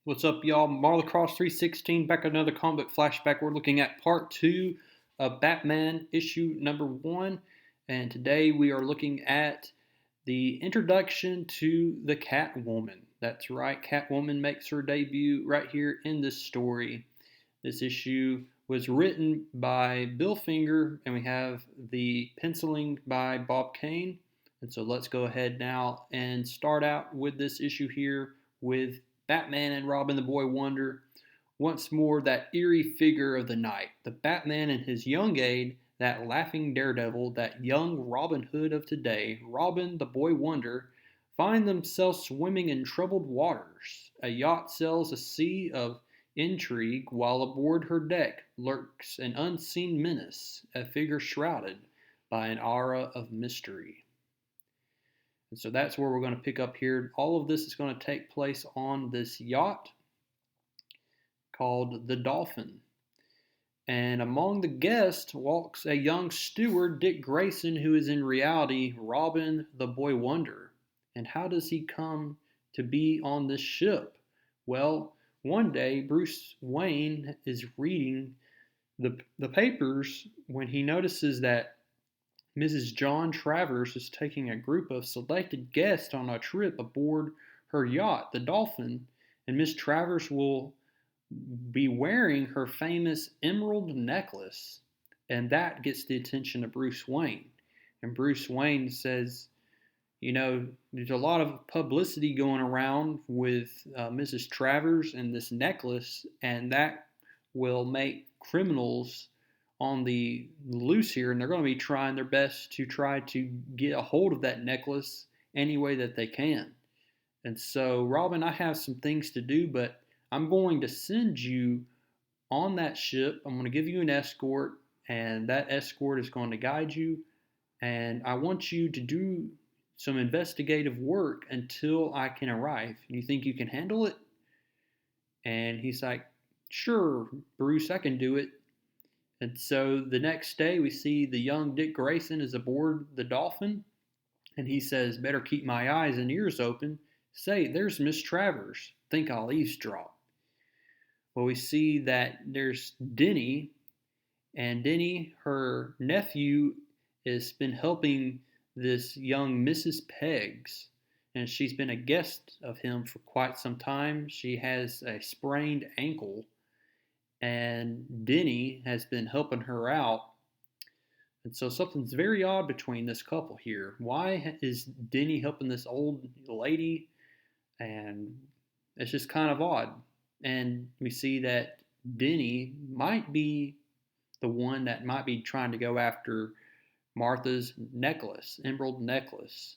What's up, y'all? Marla Cross 316 back another comic book flashback. We're looking at part two of Batman issue number one, and today we are looking at the introduction to the Catwoman. That's right, Catwoman makes her debut right here in this story. This issue was written by Bill Finger, and we have the penciling by Bob Kane. And so let's go ahead now and start out with this issue here with Batman and Robin the Boy Wonder. Once more, that eerie figure of the night, the Batman and his young aide, that laughing daredevil, that young Robin Hood of today, Robin the Boy Wonder, find themselves swimming in troubled waters. A yacht sails a sea of intrigue, while aboard her deck lurks an unseen menace, a figure shrouded by an aura of mystery. And so that's where we're going to pick up here. All of this is going to take place on this yacht called the Dolphin. And among the guests walks a young steward, Dick Grayson, who is in reality Robin the Boy Wonder. And how does he come to be on this ship? Well, one day Bruce Wayne is reading the papers when he notices that Mrs. John Travers is taking a group of selected guests on a trip aboard her yacht, the Dolphin, and Miss Travers will be wearing her famous emerald necklace, and that gets the attention of Bruce Wayne. And Bruce Wayne says, there's a lot of publicity going around with Mrs. Travers and this necklace, and that will make criminals on the loose here, and they're going to be trying their best to try to get a hold of that necklace any way that they can. And so, Robin, I have some things to do, but I'm going to send you on that ship. I'm going to give you an escort, and that escort is going to guide you. And I want you to do some investigative work until I can arrive. You think you can handle it? And he's like, sure, Bruce, I can do it. And so the next day, we see the young Dick Grayson is aboard the Dolphin, and he says, better keep my eyes and ears open. Say, there's Miss Travers. Think I'll eavesdrop. Well, we see that there's Denny, and Denny, her nephew, has been helping this young Mrs. Peggs, and she's been a guest of him for quite some time. She has a sprained ankle, and Denny has been helping her out. And so something's very odd between this couple here. Why is Denny helping this old lady? And it's just kind of odd. And we see that Denny might be the one that might be trying to go after Martha's necklace, emerald necklace.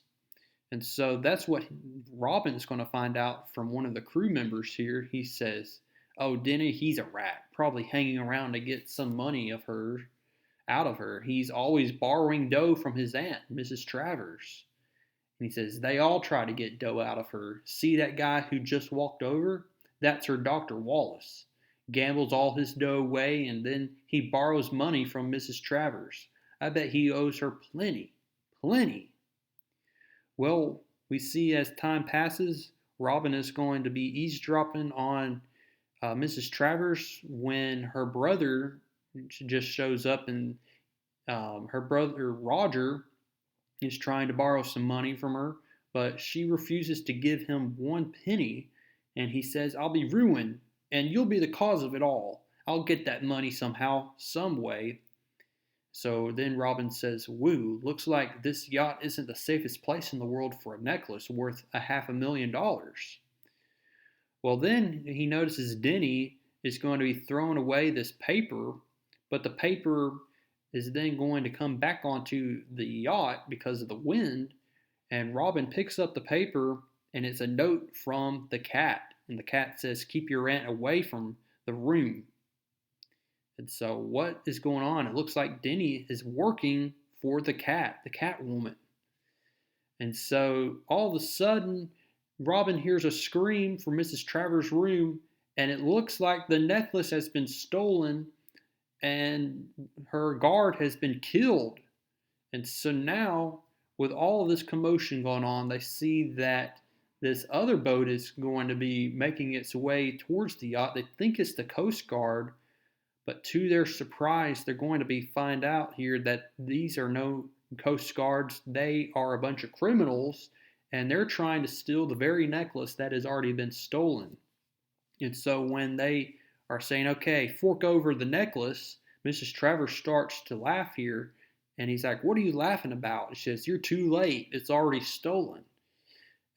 And so that's what Robin's going to find out from one of the crew members here. He says, oh, Denny, he's a rat, probably hanging around to get some money out of her. He's always borrowing dough from his aunt, Mrs. Travers. And he says, they all try to get dough out of her. See that guy who just walked over? That's her Dr. Wallace. Gambles all his dough away, and then he borrows money from Mrs. Travers. I bet he owes her plenty. Plenty. Well, we see as time passes, Robin is going to be eavesdropping on Mrs. Travers when her brother just shows up, and her brother Roger is trying to borrow some money from her, but she refuses to give him one penny, and he says, I'll be ruined, and you'll be the cause of it all. I'll get that money somehow, some way. So then Robin says, woo, looks like this yacht isn't the safest place in the world for a necklace worth $500,000. Well, then he notices Denny is going to be throwing away this paper, but the paper is then going to come back onto the yacht because of the wind, and Robin picks up the paper, and it's a note from the cat, and the cat says, keep your aunt away from the room. And so what is going on? It looks like Denny is working for the Catwoman. And so all of a sudden, Robin hears a scream from Mrs. Travers' room, and it looks like the necklace has been stolen and her guard has been killed. And so now, with all of this commotion going on, they see that this other boat is going to be making its way towards the yacht. They think it's the Coast Guard, but to their surprise, they're going to find out here that these are no Coast Guards. They are a bunch of criminals, and they're trying to steal the very necklace that has already been stolen. And so when they are saying, okay, fork over the necklace, Mrs. Travers starts to laugh here. And he's like, what are you laughing about? She says, you're too late. It's already stolen.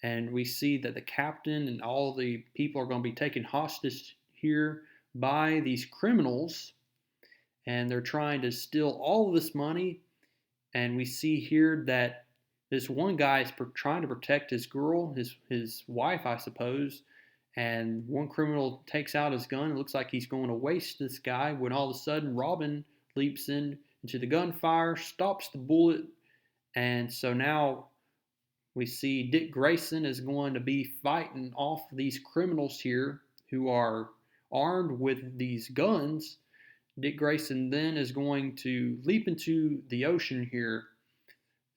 And we see that the captain and all the people are going to be taken hostage here by these criminals. And they're trying to steal all of this money. And we see here that this one guy is trying to protect his girl, his wife, I suppose. And one criminal takes out his gun. It looks like he's going to waste this guy when all of a sudden Robin leaps into the gunfire, stops the bullet. And so now we see Dick Grayson is going to be fighting off these criminals here who are armed with these guns. Dick Grayson then is going to leap into the ocean here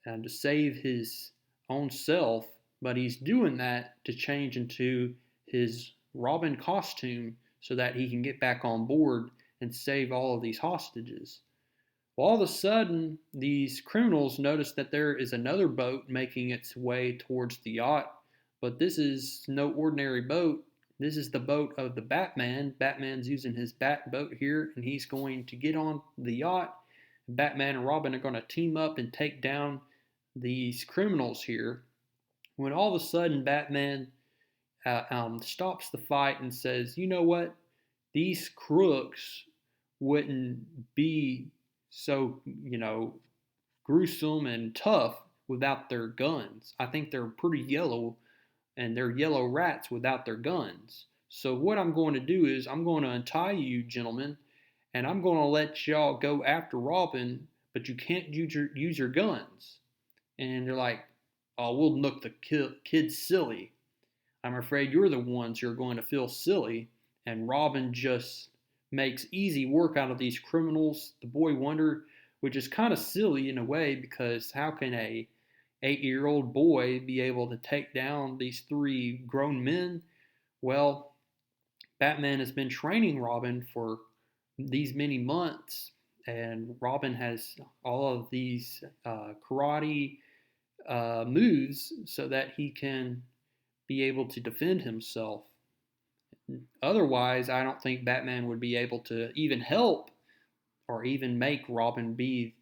to save his own self, but he's doing that to change into his Robin costume so that he can get back on board and save all of these hostages. Well, all of a sudden, these criminals notice that there is another boat making its way towards the yacht, but this is no ordinary boat. This is the boat of the Batman. Batman's using his bat boat here, and he's going to get on the yacht. Batman and Robin are going to team up and take down these criminals here. When all of a sudden, Batman stops the fight and says, you know what? These crooks wouldn't be so, gruesome and tough without their guns. I think they're pretty yellow, and they're yellow rats without their guns. So what I'm going to do is I'm going to untie you, gentlemen, and I'm going to let y'all go after Robin, but you can't use your guns. And they're like, oh, we'll look the kids silly. I'm afraid you're the ones who are going to feel silly. And Robin just makes easy work out of these criminals. The boy wonder, which is kind of silly in a way, because how can a 8-year-old boy be able to take down these 3 grown men? Well, Batman has been training Robin for these many months, and Robin has all of these karate moves so that he can be able to defend himself. Otherwise, I don't think Batman would be able to even help or even make Robin be,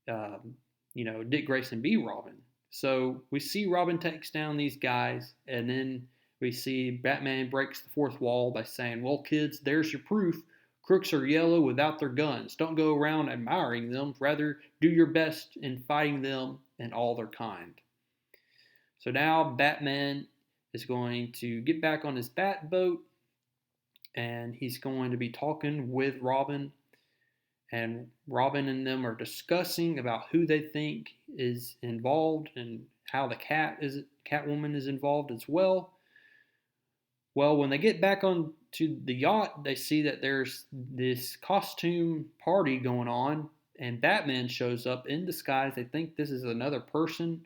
Dick Grayson be Robin. So we see Robin takes down these guys, and then we see Batman breaks the fourth wall by saying, well, kids, there's your proof. Crooks are yellow without their guns. Don't go around admiring them. Rather, do your best in fighting them and all their kind. So now Batman is going to get back on his bat boat, and he's going to be talking with Robin. And Robin and them are discussing about who they think is involved and how the Catwoman is involved as well. Well, when they get back onto the yacht, they see that there's this costume party going on, and Batman shows up in disguise. They think this is another person,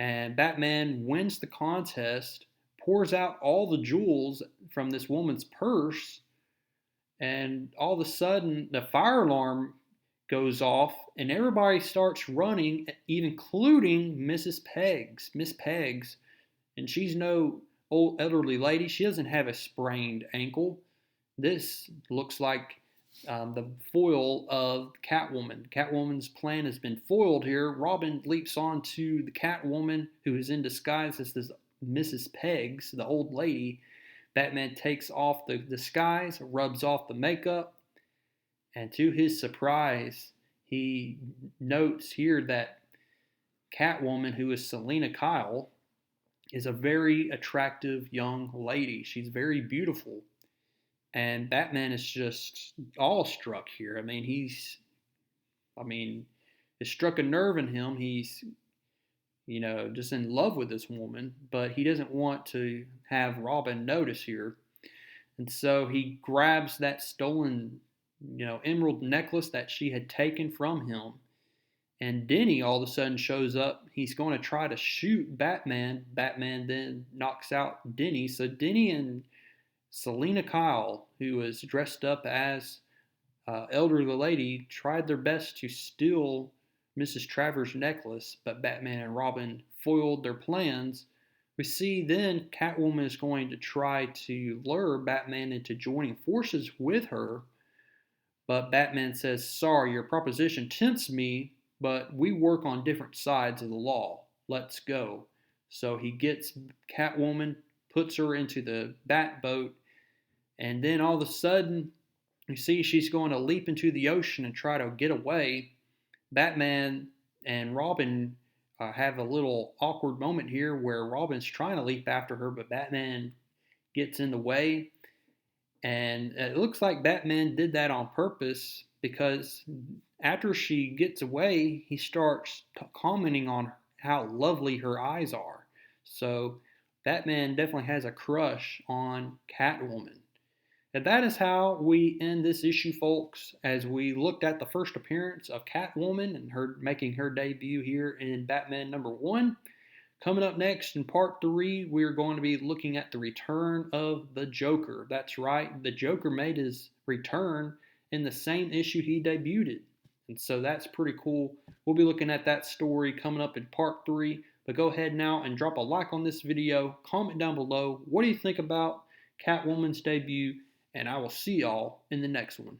and Batman wins the contest, pours out all the jewels from this woman's purse, and all of a sudden the fire alarm goes off, and everybody starts running, even including Miss Peggs, and she's no old elderly lady. She doesn't have a sprained ankle. This looks like the foil of Catwoman. Catwoman's plan has been foiled here. Robin leaps onto the Catwoman, who is in disguise as this Mrs. Peggs, the old lady. Batman takes off the disguise, rubs off the makeup, and to his surprise, he notes here that Catwoman, who is Selina Kyle, is a very attractive young lady. She's very beautiful. And Batman is just awestruck here. It struck a nerve in him. He's, just in love with this woman, but he doesn't want to have Robin notice here. And so he grabs that stolen, emerald necklace that she had taken from him, And Denny all of a sudden shows up. He's going to try to shoot Batman. Batman then knocks out Denny. So Denny and Selena Kyle, who was dressed up as elderly lady, tried their best to steal Mrs. Travers' necklace, but Batman and Robin foiled their plans. We see then Catwoman is going to try to lure Batman into joining forces with her, but Batman says, "Sorry, your proposition tempts me, but we work on different sides of the law. Let's go." So he gets Catwoman, puts her into the Bat boat, and then all of a sudden, you see she's going to leap into the ocean and try to get away. Batman and Robin have a little awkward moment here where Robin's trying to leap after her, but Batman gets in the way. And it looks like Batman did that on purpose because after she gets away, he starts commenting on how lovely her eyes are. So Batman definitely has a crush on Catwoman. And that is how we end this issue, folks, as we looked at the first appearance of Catwoman and her making her debut here in Batman #1. Coming up next in part 3, we are going to be looking at the return of the Joker. That's right, the Joker made his return in the same issue he debuted in. And so that's pretty cool. We'll be looking at that story coming up in part 3. But go ahead now and drop a like on this video. Comment down below. What do you think about Catwoman's debut? And I will see y'all in the next one.